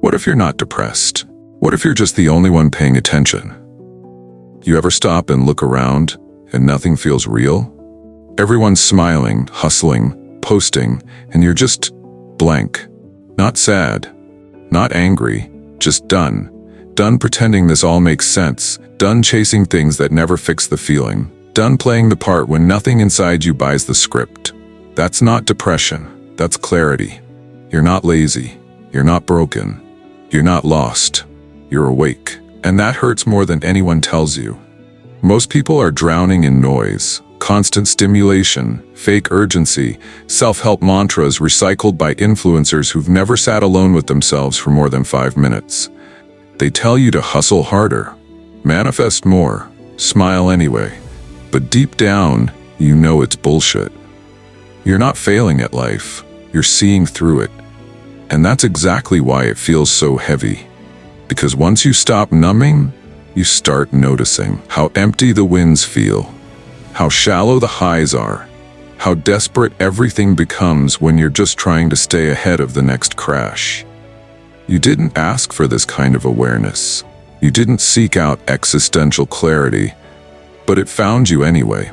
What if you're not depressed? What if you're just the only one paying attention? You ever stop and look around and nothing feels real? Everyone's smiling, hustling, posting, and you're just blank. Not sad, not angry, just done. Done pretending this all makes sense. Done chasing things that never fix the feeling. Done playing the part when nothing inside you buys the script. That's not depression, that's clarity. You're not lazy, you're not broken, you're not lost, you're awake. And that hurts more than anyone tells you. Most people are drowning in noise, constant stimulation, fake urgency, self-help mantras recycled by influencers who've never sat alone with themselves for more than 5 minutes. They tell you to hustle harder, manifest more, smile anyway. But deep down, you know it's bullshit. You're not failing at life, you're seeing through it. And that's exactly why it feels so heavy. Because once you stop numbing, you start noticing how empty the winds feel, how shallow the highs are, how desperate everything becomes when you're just trying to stay ahead of the next crash. You didn't ask for this kind of awareness. You didn't seek out existential clarity, but it found you anyway.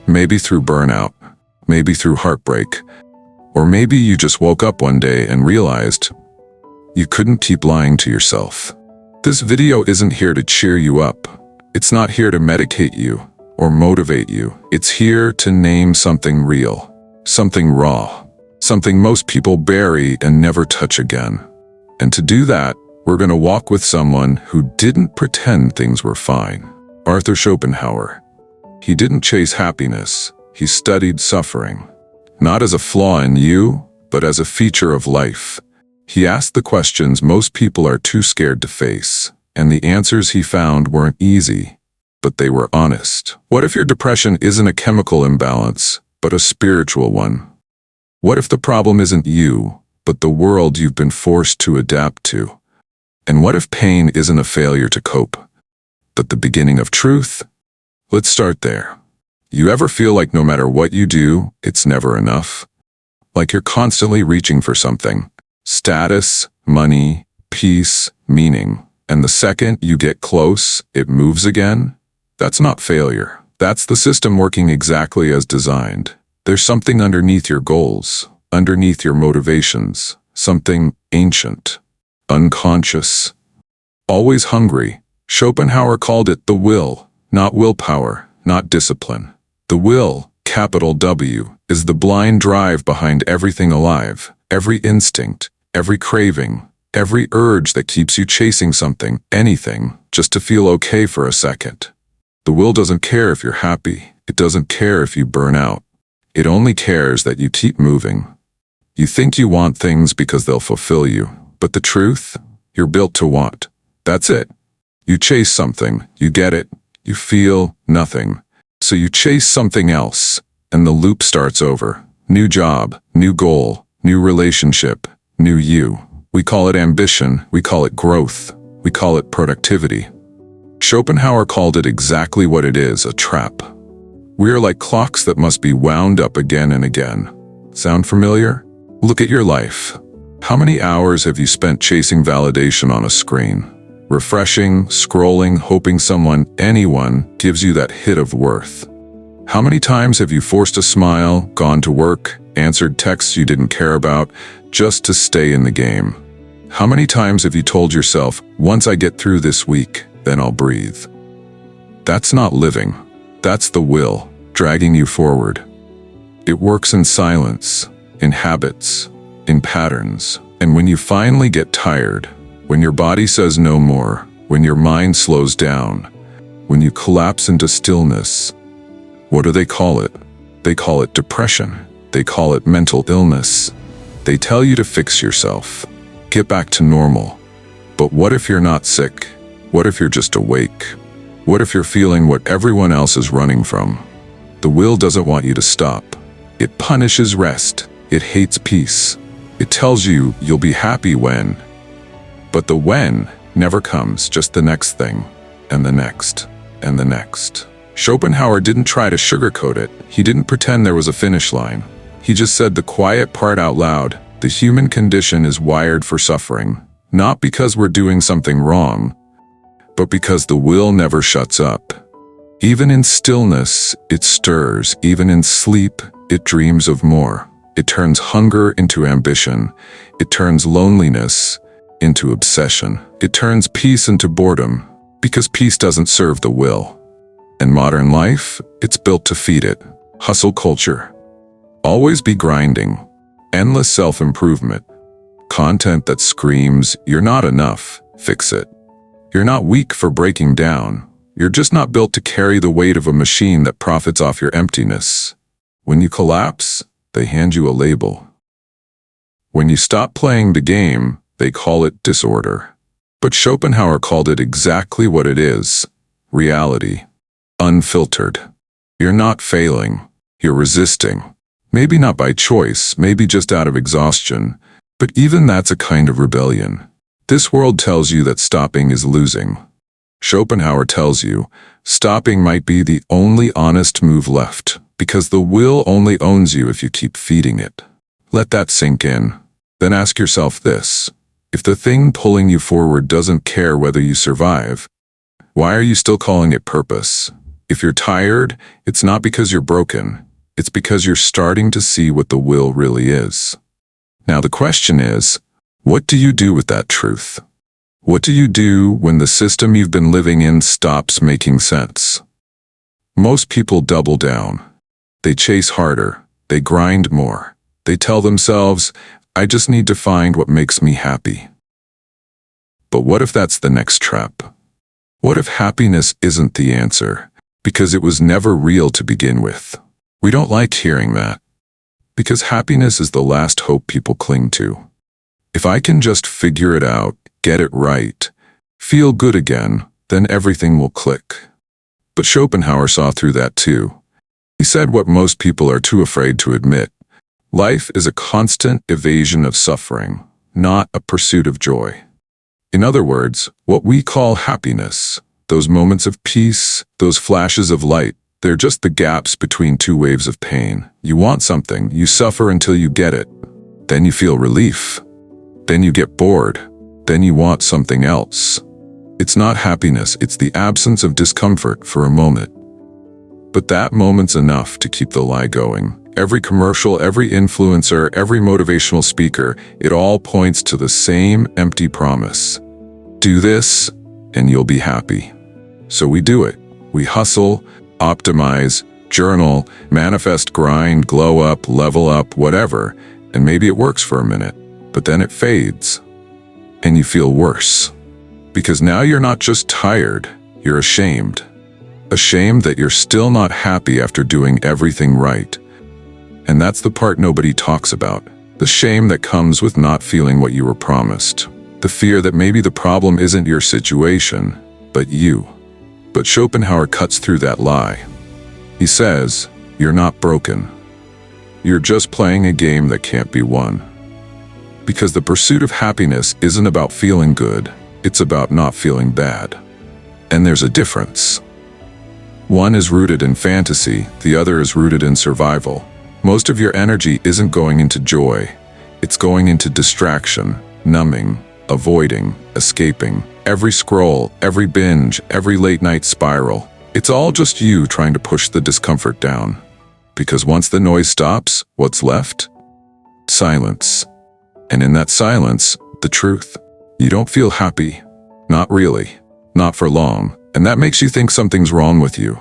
Maybe through burnout, maybe through heartbreak, or maybe you just woke up one day and realized you couldn't keep lying to yourself. This video isn't here to cheer you up. It's not here to medicate you or motivate you. It's here to name something real, something raw, something most people bury and never touch again. And to do that, we're going to walk with someone who didn't pretend things were fine. Arthur Schopenhauer. He didn't chase happiness, he studied suffering. Not as a flaw in you, but as a feature of life. He asked the questions most people are too scared to face, and the answers he found weren't easy, but they were honest. What if your depression isn't a chemical imbalance, but a spiritual one? What if the problem isn't you, but the world you've been forced to adapt to? And what if pain isn't a failure to cope, but the beginning of truth? Let's start there. You ever feel like no matter what you do, it's never enough? Like you're constantly reaching for something. Status, money, peace, meaning. And the second you get close, it moves again? That's not failure. That's the system working exactly as designed. There's something underneath your goals, underneath your motivations, something ancient, unconscious, always hungry. Schopenhauer called it the will, not willpower, not discipline. The will, capital W, is the blind drive behind everything alive, every instinct, every craving, every urge that keeps you chasing something, anything, just to feel okay for a second. The will doesn't care if you're happy. It doesn't care if you burn out. It only cares that you keep moving. You think you want things because they'll fulfill you, but the truth, you're built to want. That's it. You chase something, you get it, you feel nothing. So you chase something else, and the loop starts over. New job, new goal, new relationship, new you. We call it ambition, we call it growth, we call it productivity. Schopenhauer called it exactly what it is, a trap. We are like clocks that must be wound up again and again. Sound familiar? Look at your life. How many hours have you spent chasing validation on a screen? Refreshing, scrolling, hoping someone, anyone, gives you that hit of worth. How many times have you forced a smile, gone to work, answered texts you didn't care about, just to stay in the game? How many times have you told yourself, once I get through this week, then I'll breathe? That's not living. That's the will, dragging you forward. It works in silence, in habits, in patterns. And when you finally get tired, when your body says no more, when your mind slows down, when you collapse into stillness, what do they call it? They call it depression. They call it mental illness. They tell you to fix yourself, get back to normal. But what if you're not sick? What if you're just awake? What if you're feeling what everyone else is running from? The will doesn't want you to stop. It punishes rest. It hates peace. It tells you you'll be happy when. But the when never comes, just the next thing, and the next, and the next. Schopenhauer didn't try to sugarcoat it. He didn't pretend there was a finish line. He just said the quiet part out loud. The human condition is wired for suffering. Not because we're doing something wrong, but because the will never shuts up. Even in stillness, it stirs. Even in sleep, it dreams of more. It turns hunger into ambition. It turns loneliness into obsession. It turns peace into boredom, because peace doesn't serve the will. And modern life, it's built to feed it. Hustle culture. Always be grinding. Endless self-improvement. Content that screams, "You're not enough, fix it." You're not weak for breaking down. You're just not built to carry the weight of a machine that profits off your emptiness. When you collapse, they hand you a label. When you stop playing the game, they call it disorder. But Schopenhauer called it exactly what it is: reality. Unfiltered. You're not failing. You're resisting. Maybe not by choice, maybe just out of exhaustion, but even that's a kind of rebellion. This world tells you that stopping is losing. Schopenhauer tells you, stopping might be the only honest move left, because the will only owns you if you keep feeding it. Let that sink in. Then ask yourself this: if the thing pulling you forward doesn't care whether you survive, why are you still calling it purpose? If you're tired, it's not because you're broken. It's because you're starting to see what the will really is. Now the question is, what do you do with that truth? What do you do when the system you've been living in stops making sense? Most people double down. They chase harder. They grind more. They tell themselves, "I just need to find what makes me happy." But what if that's the next trap? What if happiness isn't the answer, because it was never real to begin with? We don't like hearing that, because happiness is the last hope people cling to. If I can just figure it out, get it right, feel good again, then everything will click. But Schopenhauer saw through that too. He said what most people are too afraid to admit: life is a constant evasion of suffering, not a pursuit of joy. In other words, what we call happiness, those moments of peace, those flashes of light, they're just the gaps between two waves of pain. You want something, you suffer until you get it. Then you feel relief. Then you get bored. Then you want something else. It's not happiness, it's the absence of discomfort for a moment. But that moment's enough to keep the lie going. Every commercial, every influencer, every motivational speaker, it all points to the same empty promise. Do this, and you'll be happy. So we do it. We hustle, optimize, journal, manifest, grind, glow up, level up, whatever, and maybe it works for a minute, but then it fades, and you feel worse. Because now you're not just tired, you're ashamed. Ashamed that you're still not happy after doing everything right. And that's the part nobody talks about. The shame that comes with not feeling what you were promised. The fear that maybe the problem isn't your situation, but you. But Schopenhauer cuts through that lie. He says, you're not broken. You're just playing a game that can't be won. Because the pursuit of happiness isn't about feeling good, it's about not feeling bad. And there's a difference. One is rooted in fantasy, the other is rooted in survival. Most of your energy isn't going into joy. It's going into distraction, numbing, avoiding, escaping. Every scroll, every binge, every late-night spiral. It's all just you trying to push the discomfort down. Because once the noise stops, what's left? Silence. And in that silence, the truth. You don't feel happy. Not really. Not for long. And that makes you think something's wrong with you.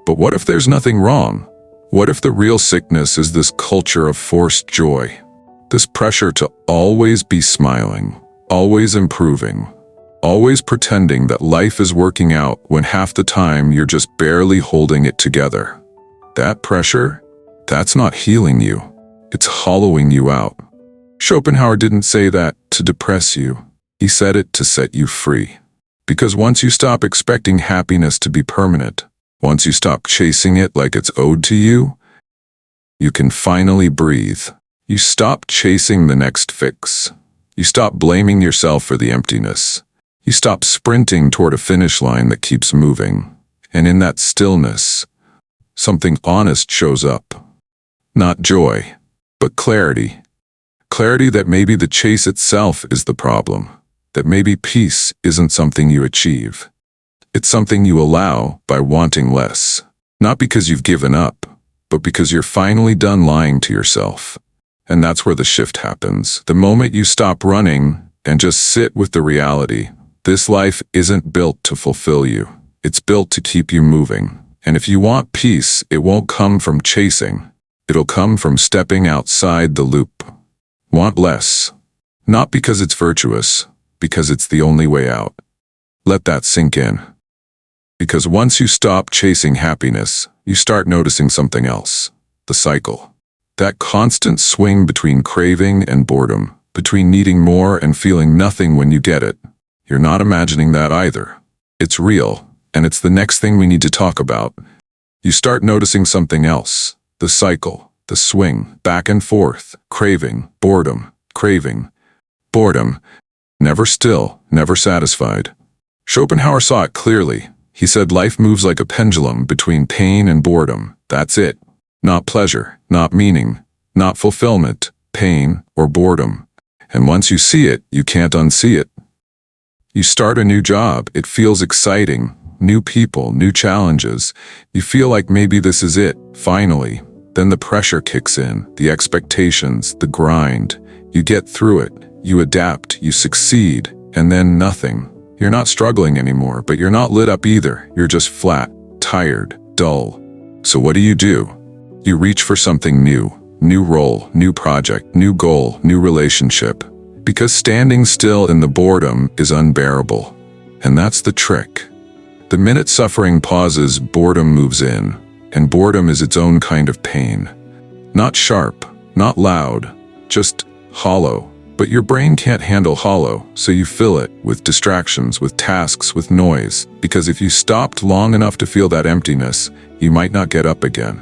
But what if there's nothing wrong? What if the real sickness is this culture of forced joy? This pressure to always be smiling, always improving, always pretending that life is working out when half the time you're just barely holding it together. That pressure, that's not healing you. It's hollowing you out. Schopenhauer didn't say that to depress you. He said it to set you free. Because once you stop expecting happiness to be permanent, once you stop chasing it like it's owed to you, you can finally breathe. You stop chasing the next fix. You stop blaming yourself for the emptiness. You stop sprinting toward a finish line that keeps moving. And in that stillness, something honest shows up. Not joy, but clarity. Clarity that maybe the chase itself is the problem. that maybe peace isn't something you achieve. It's something you allow by wanting less. Not because you've given up, but because you're finally done lying to yourself. And that's where the shift happens. The moment you stop running and just sit with the reality, this life isn't built to fulfill you. It's built to keep you moving. And if you want peace, it won't come from chasing. It'll come from stepping outside the loop. Want less. Not because it's virtuous, because it's the only way out. Let that sink in. Because once you stop chasing happiness, you start noticing something else. The cycle. That constant swing between craving and boredom, between needing more and feeling nothing when you get it. You're not imagining that either. It's real, and it's the next thing we need to talk about. You start noticing something else. The cycle, the swing, back and forth, craving, boredom, craving, boredom. Never still, never satisfied. Schopenhauer saw it clearly. He said life moves like a pendulum between pain and boredom. That's it. Not pleasure, not meaning, not fulfillment, pain or boredom. And once you see it, you can't unsee it. You start a new job, it feels exciting. New people, new challenges. You feel like maybe this is it, finally. Then the pressure kicks in, the expectations, the grind. You get through it, you adapt, you succeed, and then nothing. You're not struggling anymore, but you're not lit up either. You're just flat, tired, dull. So what do? You reach for something new. New role, new project, new goal, new relationship. Because standing still in the boredom is unbearable. And that's the trick. The minute suffering pauses, boredom moves in. And boredom is its own kind of pain. Not sharp, not loud, just hollow. But your brain can't handle hollow, so you fill it with distractions, with tasks, with noise. Because if you stopped long enough to feel that emptiness, you might not get up again.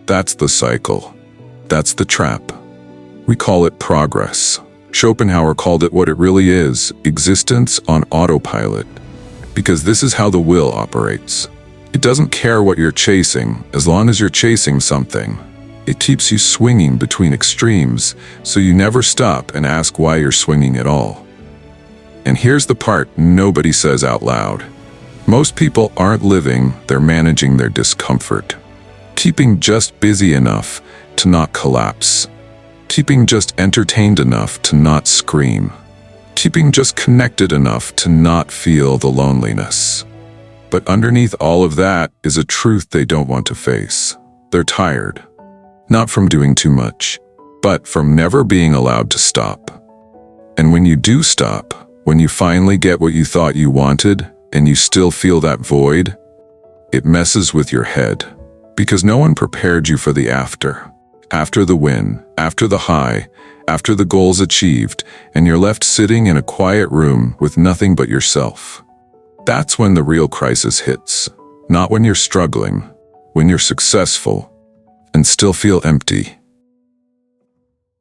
That's the cycle. That's the trap. We call it progress. Schopenhauer called it what it really is, existence on autopilot. Because this is how the will operates. It doesn't care what you're chasing, as long as you're chasing something. It keeps you swinging between extremes, so you never stop and ask why you're swinging at all. And here's the part nobody says out loud. Most people aren't living, they're managing their discomfort. Keeping just busy enough to not collapse. Keeping just entertained enough to not scream. Keeping just connected enough to not feel the loneliness. But underneath all of that is a truth they don't want to face. They're tired. Not from doing too much, but from never being allowed to stop. And when you do stop, when you finally get what you thought you wanted, and you still feel that void, it messes with your head. Because no one prepared you for the after. After the win, after the high, after the goals achieved, and you're left sitting in a quiet room with nothing but yourself. That's when the real crisis hits. Not when you're struggling, when you're successful, and still feel empty.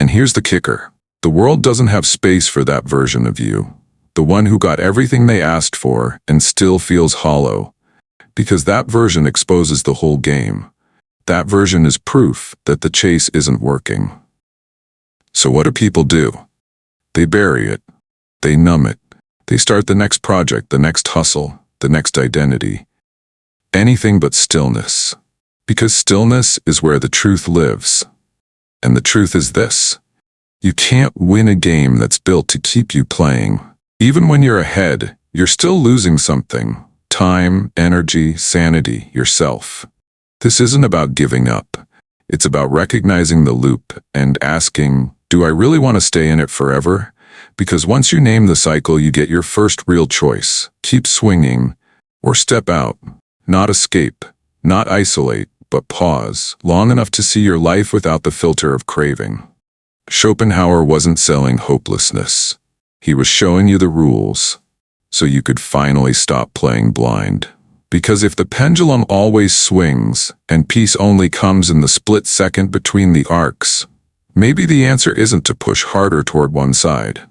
And here's the kicker. The world doesn't have space for that version of you. The one who got everything they asked for and still feels hollow. Because that version exposes the whole game. That version is proof that the chase isn't working. So what do people do? They bury it. They numb it. They start the next project, the next hustle, the next identity. Anything but stillness. Because stillness is where the truth lives. And the truth is this. You can't win a game that's built to keep you playing. Even when you're ahead, you're still losing something. Time, energy, sanity, yourself. This isn't about giving up. It's about recognizing the loop and asking, do I really want to stay in it forever? Because once you name the cycle, you get your first real choice. Keep swinging or step out. Not escape, not isolate, but pause long enough to see your life without the filter of craving. Schopenhauer wasn't selling hopelessness. He was showing you the rules so you could finally stop playing blind. Because if the pendulum always swings and peace only comes in the split second between the arcs, maybe the answer isn't to push harder toward one side.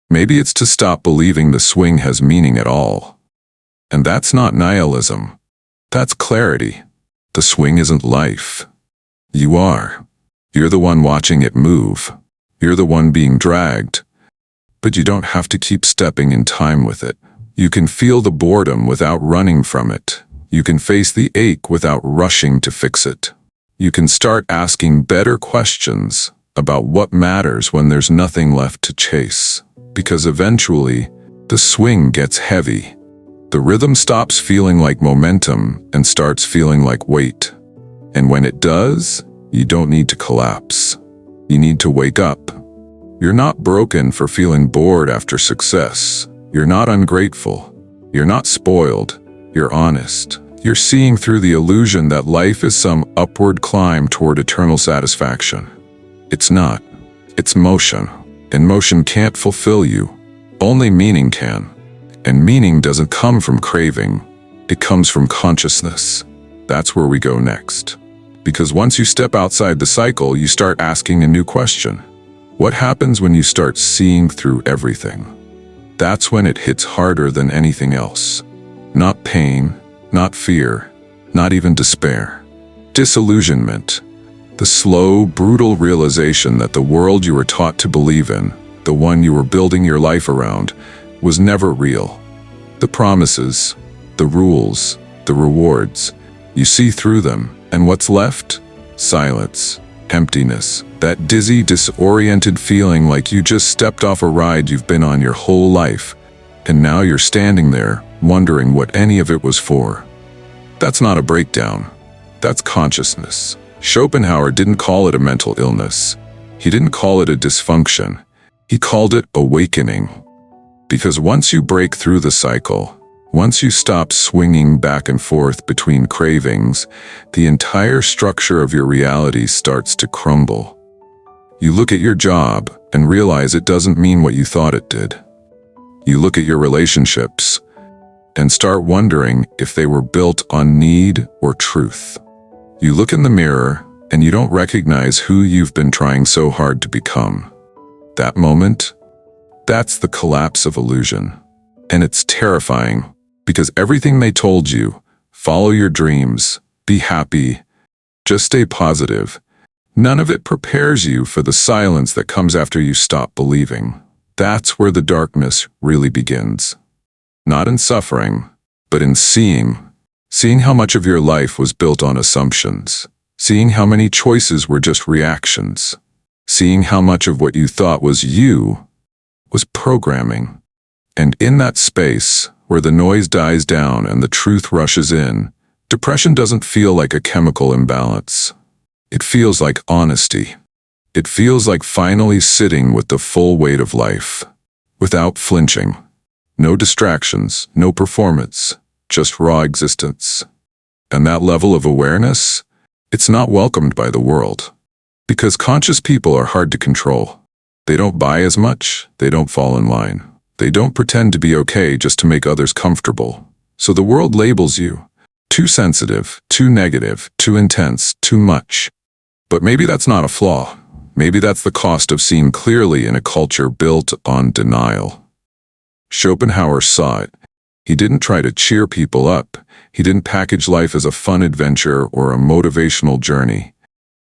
Maybe it's to stop believing the swing has meaning at all. And that's not nihilism. That's clarity. The swing isn't life. You are. You're the one watching it move. You're the one being dragged. but you don't have to keep stepping in time with it. You can feel the boredom without running from it. You can face the ache without rushing to fix it. You can start asking better questions about what matters when there's nothing left to chase. Because eventually, the swing gets heavy. The rhythm stops feeling like momentum and starts feeling like weight. And when it does, you don't need to collapse. You need to wake up. You're not broken for feeling bored after success. You're not ungrateful. You're not spoiled. You're honest. You're seeing through the illusion that life is some upward climb toward eternal satisfaction. It's not. It's motion. And motion can't fulfill you. Only meaning can. And meaning doesn't come from craving. It comes from consciousness. That's where we go next. Because once you step outside the cycle, you start asking a new question. What happens when you start seeing through everything? That's when it hits harder than anything else. Not pain, not fear, not even despair. Disillusionment. The slow, brutal realization that the world you were taught to believe in, the one you were building your life around, was never real. The promises, the rules, the rewards, you see through them, and what's left? Silence, emptiness, that dizzy, disoriented feeling like you just stepped off a ride you've been on your whole life, and now you're standing there, wondering what any of it was for. That's not a breakdown. That's consciousness. Schopenhauer didn't call it a mental illness. He didn't call it a dysfunction. He called it awakening. Because once you break through the cycle, once you stop swinging back and forth between cravings, the entire structure of your reality starts to crumble. You look at your job and realize it doesn't mean what you thought it did. You look at your relationships and start wondering if they were built on need or truth. You look in the mirror and you don't recognize who you've been trying so hard to become. That moment, that's the collapse of illusion. And it's terrifying because everything they told you, follow your dreams, be happy, just stay positive, none of it prepares you for the silence that comes after you stop believing. That's where the darkness really begins. Not in suffering, but in seeing how much of your life was built on assumptions, seeing how many choices were just reactions, seeing how much of what you thought was you was programming. And in that space, where the noise dies down and the truth rushes in, depression doesn't feel like a chemical imbalance. It feels like honesty. It feels like finally sitting with the full weight of life, without flinching. No distractions, no performance, just raw existence. And that level of awareness, it's not welcomed by the world. Because conscious people are hard to control. They don't buy as much, they don't fall in line. They don't pretend to be okay just to make others comfortable. So the world labels you too sensitive, too negative, too intense, too much. But maybe that's not a flaw. Maybe that's the cost of seeing clearly in a culture built on denial. Schopenhauer saw it. He didn't try to cheer people up. He didn't package life as a fun adventure or a motivational journey.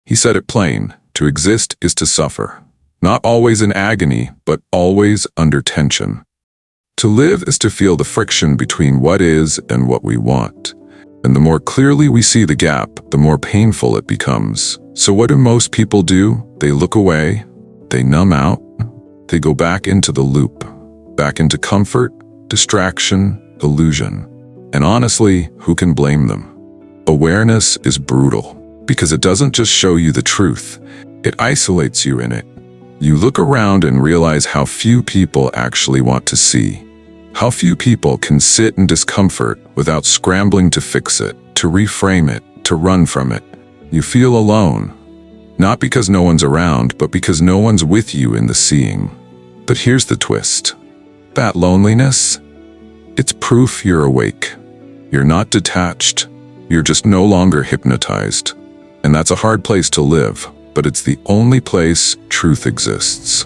He said it plain: to exist is to suffer. Not always in agony, but always under tension. To live is to feel the friction between what is and what we want. And the more clearly we see the gap, the more painful it becomes. So what do most people do? They look away, they numb out, they go back into the loop, back into comfort, distraction, illusion. And honestly, who can blame them? Awareness is brutal, because it doesn't just show you the truth, it isolates you in it. You look around and realize how few people actually want to see. How few people can sit in discomfort without scrambling to fix it, to reframe it, to run from it. You feel alone. Not because no one's around, but because no one's with you in the seeing. But here's the twist. That loneliness, it's proof you're awake. You're not detached. You're just no longer hypnotized. And that's a hard place to live, but it's the only place truth exists.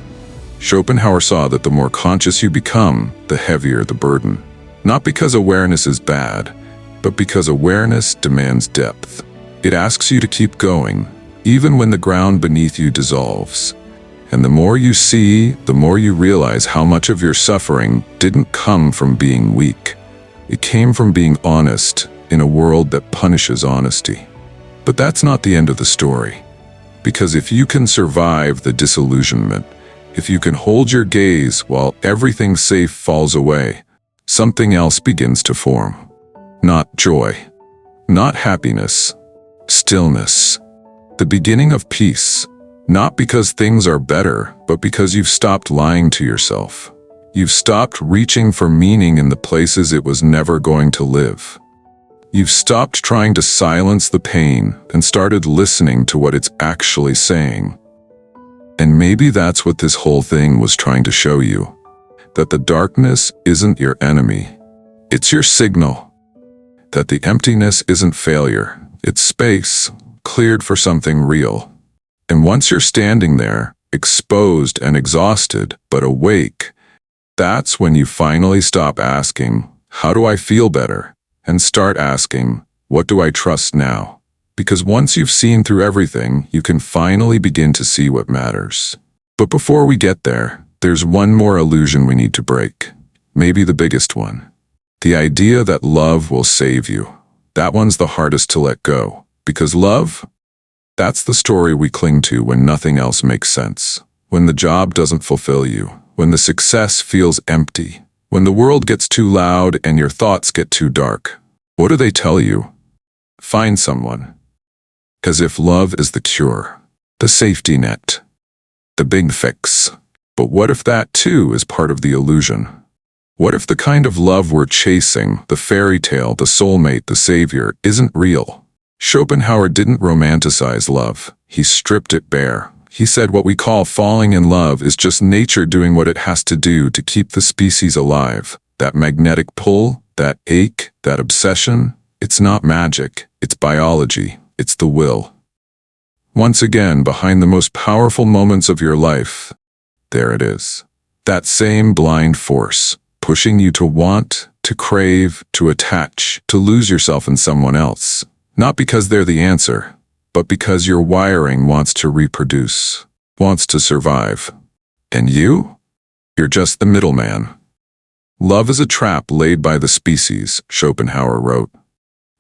Schopenhauer saw that the more conscious you become, the heavier the burden. Not because awareness is bad, but because awareness demands depth. It asks you to keep going, even when the ground beneath you dissolves. And the more you see, the more you realize how much of your suffering didn't come from being weak. It came from being honest in a world that punishes honesty. But that's not the end of the story. Because if you can survive the disillusionment, if you can hold your gaze while everything safe falls away, something else begins to form. Not joy, not happiness, stillness. The beginning of peace. Not because things are better, but because you've stopped lying to yourself. You've stopped reaching for meaning in the places it was never going to live. You've stopped trying to silence the pain and started listening to what it's actually saying. And maybe that's what this whole thing was trying to show you. That the darkness isn't your enemy. It's your signal. That the emptiness isn't failure. It's space, cleared for something real. And once you're standing there, exposed and exhausted, but awake, that's when you finally stop asking, how do I feel better? And start asking, what do I trust now? Because once you've seen through everything, you can finally begin to see what matters. But before we get there, there's one more illusion we need to break. Maybe the biggest one. The idea that love will save you. That one's the hardest to let go. Because love? That's the story we cling to when nothing else makes sense. When the job doesn't fulfill you. When the success feels empty. When the world gets too loud and your thoughts get too dark. What do they tell you? Find someone. As if love is the cure. The safety net. The big fix. But what if that too is part of the illusion? What if the kind of love we're chasing, the fairy tale, the soulmate, the savior, isn't real? Schopenhauer didn't romanticize love. He stripped it bare. He said what we call falling in love is just nature doing what it has to do to keep the species alive. That magnetic pull, that ache, that obsession, it's not magic, it's biology, it's the will. Once again, behind the most powerful moments of your life, there it is. That same blind force, pushing you to want, to crave, to attach, to lose yourself in someone else. Not because they're the answer, but because your wiring wants to reproduce, wants to survive. And you? You're just the middleman. Love is a trap laid by the species, Schopenhauer wrote.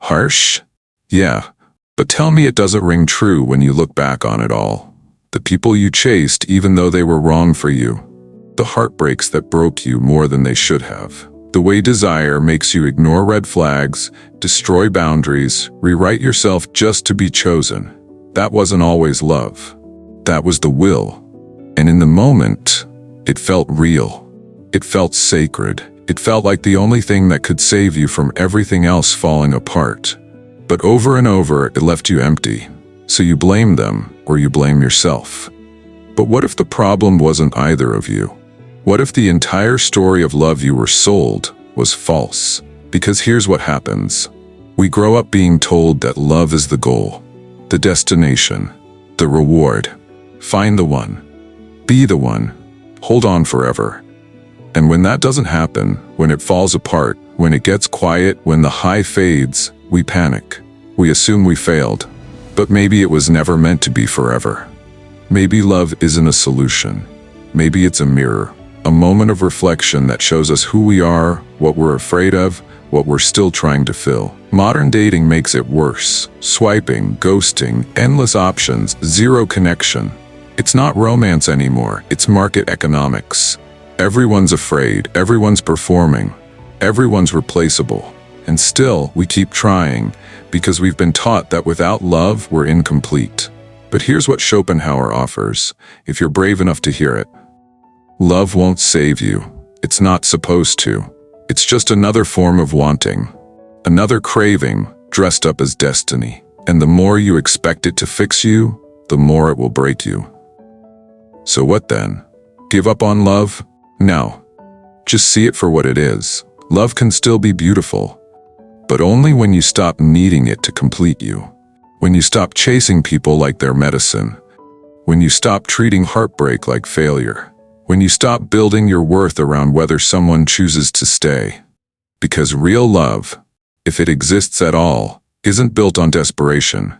Harsh? Yeah, but tell me it doesn't ring true when you look back on it all. The people you chased even though they were wrong for you. The heartbreaks that broke you more than they should have. The way desire makes you ignore red flags, destroy boundaries, rewrite yourself just to be chosen. That wasn't always love. That was the will. And in the moment, it felt real. It felt sacred. It felt like the only thing that could save you from everything else falling apart. But over and over, it left you empty. So you blame them, or you blame yourself. But what if the problem wasn't either of you? What if the entire story of love you were sold was false? Because here's what happens. We grow up being told that love is the goal, the destination, the reward. Find the one. Be the one. Hold on forever. And when that doesn't happen, when it falls apart, when it gets quiet, when the high fades, we panic. We assume we failed. But maybe it was never meant to be forever. Maybe love isn't a solution. Maybe it's a mirror. A moment of reflection that shows us who we are, what we're afraid of, what we're still trying to fill. Modern dating makes it worse. Swiping, ghosting, endless options, zero connection. It's not romance anymore, it's market economics. Everyone's afraid, everyone's performing, everyone's replaceable. And still, we keep trying, because we've been taught that without love, we're incomplete. But here's what Schopenhauer offers, if you're brave enough to hear it. Love won't save you. It's not supposed to. It's just another form of wanting. Another craving, dressed up as destiny. And the more you expect it to fix you, the more it will break you. So what then? Give up on love? No. Just see it for what it is. Love can still be beautiful. But only when you stop needing it to complete you. When you stop chasing people like their medicine. When you stop treating heartbreak like failure. When you stop building your worth around whether someone chooses to stay. Because real love, if it exists at all, isn't built on desperation.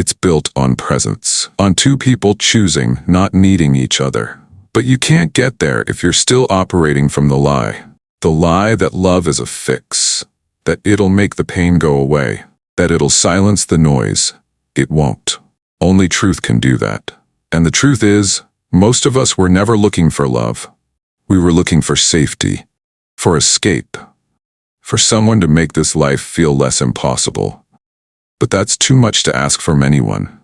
It's built on presence, on two people choosing, not needing each other. But you can't get there if you're still operating from the lie. The lie that love is a fix, that it'll make the pain go away, that it'll silence the noise. It won't. Only truth can do that. And the truth is, most of us were never looking for love. We were looking for safety, for escape, for someone to make this life feel less impossible. But that's too much to ask from anyone.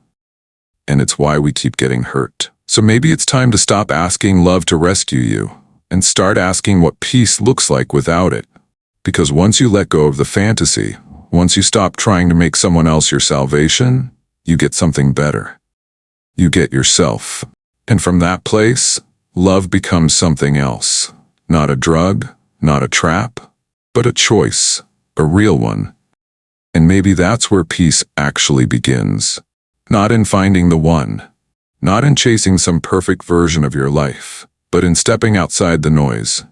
And it's why we keep getting hurt. So maybe it's time to stop asking love to rescue you, and start asking what peace looks like without it. Because once you let go of the fantasy, once you stop trying to make someone else your salvation, you get something better. You get yourself. And from that place, love becomes something else. Not a drug, not a trap, but a choice, a real one. And maybe that's where peace actually begins. Not in finding the one, not in chasing some perfect version of your life, but in stepping outside the noise,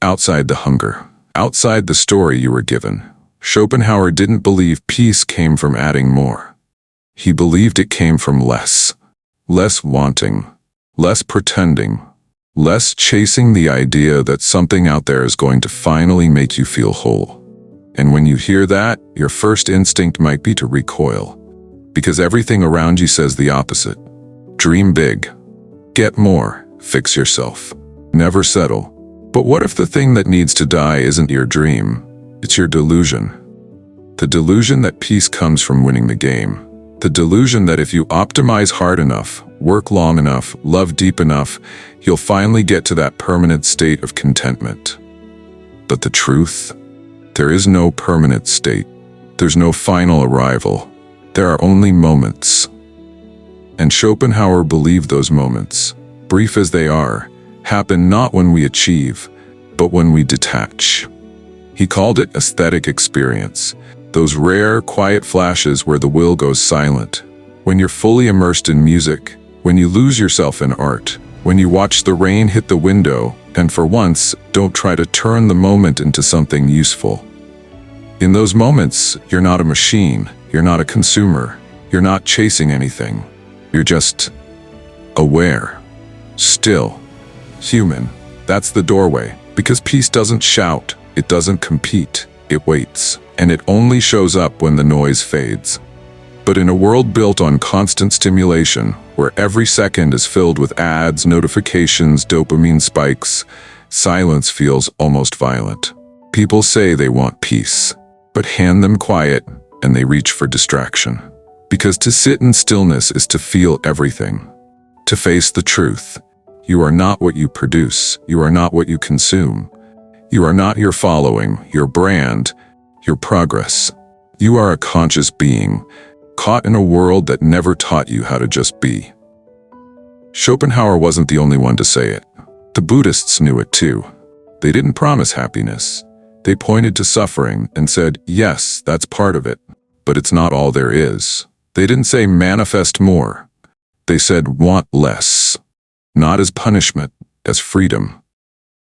outside the hunger, outside the story you were given. Schopenhauer didn't believe peace came from adding more. He believed it came from less wanting, less pretending, less chasing the idea that something out there is going to finally make you feel whole. And when you hear that, your first instinct might be to recoil, because everything around you says the opposite. Dream big. Get more. Fix yourself. Never settle. But what if the thing that needs to die isn't your dream? It's your delusion. The delusion that peace comes from winning the game. The delusion that if you optimize hard enough, work long enough, love deep enough, you'll finally get to that permanent state of contentment. But the truth? There is no permanent state. There's no final arrival. There are only moments. And Schopenhauer believed those moments, brief as they are, happen not when we achieve, but when we detach. He called it aesthetic experience, those rare, quiet flashes where the will goes silent, when you're fully immersed in music, when you lose yourself in art, when you watch the rain hit the window, and for once, don't try to turn the moment into something useful. In those moments, you're not a machine, you're not a consumer, you're not chasing anything. You're just aware, still, human. That's the doorway, because peace doesn't shout, it doesn't compete, it waits, and it only shows up when the noise fades. But in a world built on constant stimulation, where every second is filled with ads, notifications, dopamine spikes, silence feels almost violent. People say they want peace, but hand them quiet and they reach for distraction. Because to sit in stillness is to feel everything, to face the truth. You are not what you produce, you are not what you consume. You are not your following, your brand, your progress. You are a conscious being, caught in a world that never taught you how to just be. Schopenhauer wasn't the only one to say it. The Buddhists knew it too. They didn't promise happiness. They pointed to suffering and said, yes, that's part of it, but it's not all there is. They didn't say manifest more. They said want less, not as punishment, as freedom.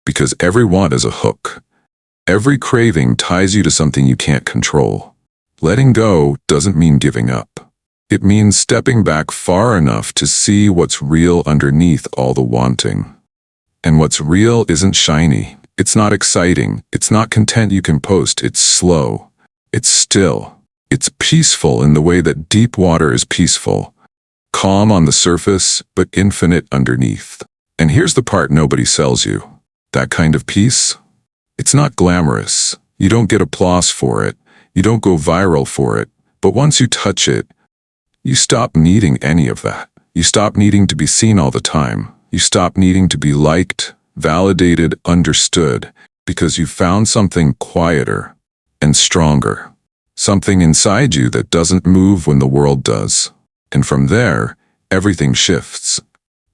Because every want is a hook. Every craving ties you to something you can't control. Letting go doesn't mean giving up. It means stepping back far enough to see what's real underneath all the wanting. And what's real isn't shiny. It's not exciting. It's not content you can post. It's slow. It's still. It's peaceful in the way that deep water is peaceful. Calm on the surface, but infinite underneath. And here's the part nobody sells you. That kind of peace? It's not glamorous. You don't get applause for it. You don't go viral for it. But once you touch it, you stop needing any of that. You stop needing to be seen all the time. You stop needing to be liked, validated, understood, because you found something quieter and stronger. Something inside you that doesn't move when the world does. And from there, everything shifts.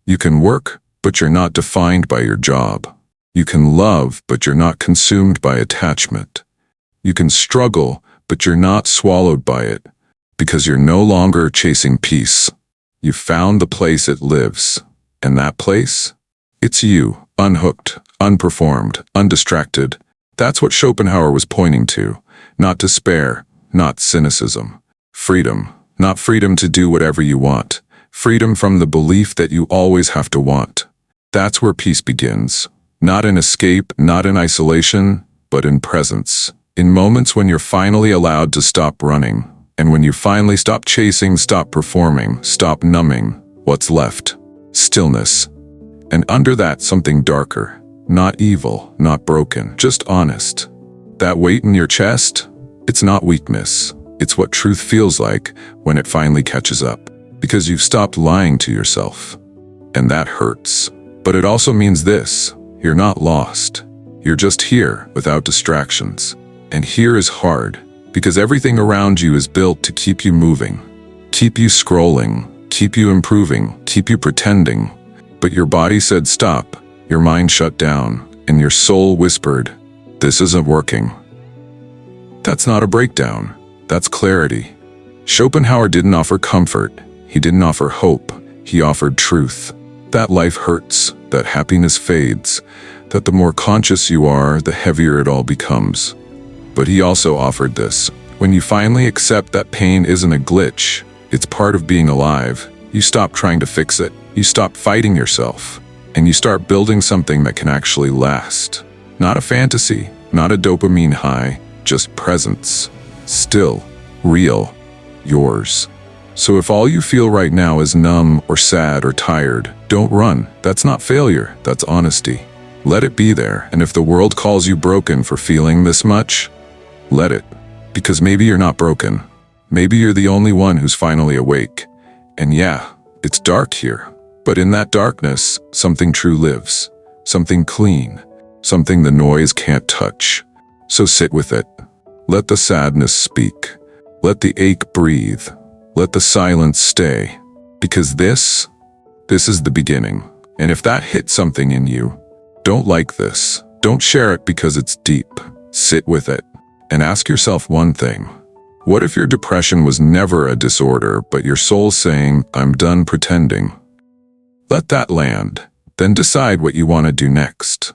You can work, but you're not defined by your job. You can love, but you're not consumed by attachment. You can struggle, but you're not swallowed by it, because you're no longer chasing peace. You've found the place it lives. And that place? It's you, unhooked, unperformed, undistracted. That's what Schopenhauer was pointing to. Not despair, not cynicism. Freedom. Not freedom to do whatever you want. Freedom from the belief that you always have to want. That's where peace begins. Not in escape, not in isolation, but in presence. In moments when you're finally allowed to stop running. And when you finally stop chasing, stop performing, stop numbing, what's left? Stillness. And under that, something darker. Not evil, not broken, just honest. That weight in your chest? It's not weakness. It's what truth feels like when it finally catches up. Because you've stopped lying to yourself. And that hurts. But it also means this: you're not lost. You're just here without distractions. And here is hard, because everything around you is built to keep you moving, keep you scrolling, keep you improving, keep you pretending. But your body said stop, your mind shut down, and your soul whispered, "This isn't working." That's not a breakdown, that's clarity. Schopenhauer didn't offer comfort, he didn't offer hope, he offered truth. That life hurts, that happiness fades, that the more conscious you are, the heavier it all becomes. But he also offered this: when you finally accept that pain isn't a glitch, it's part of being alive, you stop trying to fix it, you stop fighting yourself, and you start building something that can actually last. Not a fantasy, not a dopamine high, just presence. Still, real, yours. So if all you feel right now is numb or sad or tired, don't run. That's not failure, that's honesty. Let it be there, and if the world calls you broken for feeling this much, let it. Because maybe you're not broken. Maybe you're the only one who's finally awake. And yeah, it's dark here. But in that darkness, something true lives. Something clean. Something the noise can't touch. So sit with it. Let the sadness speak. Let the ache breathe. Let the silence stay. Because this is the beginning. And if that hit something in you, don't like this. Don't share it because it's deep. Sit with it. And ask yourself one thing. What if your depression was never a disorder, but your soul saying, "I'm done pretending"? Let that land. Then decide what you want to do next.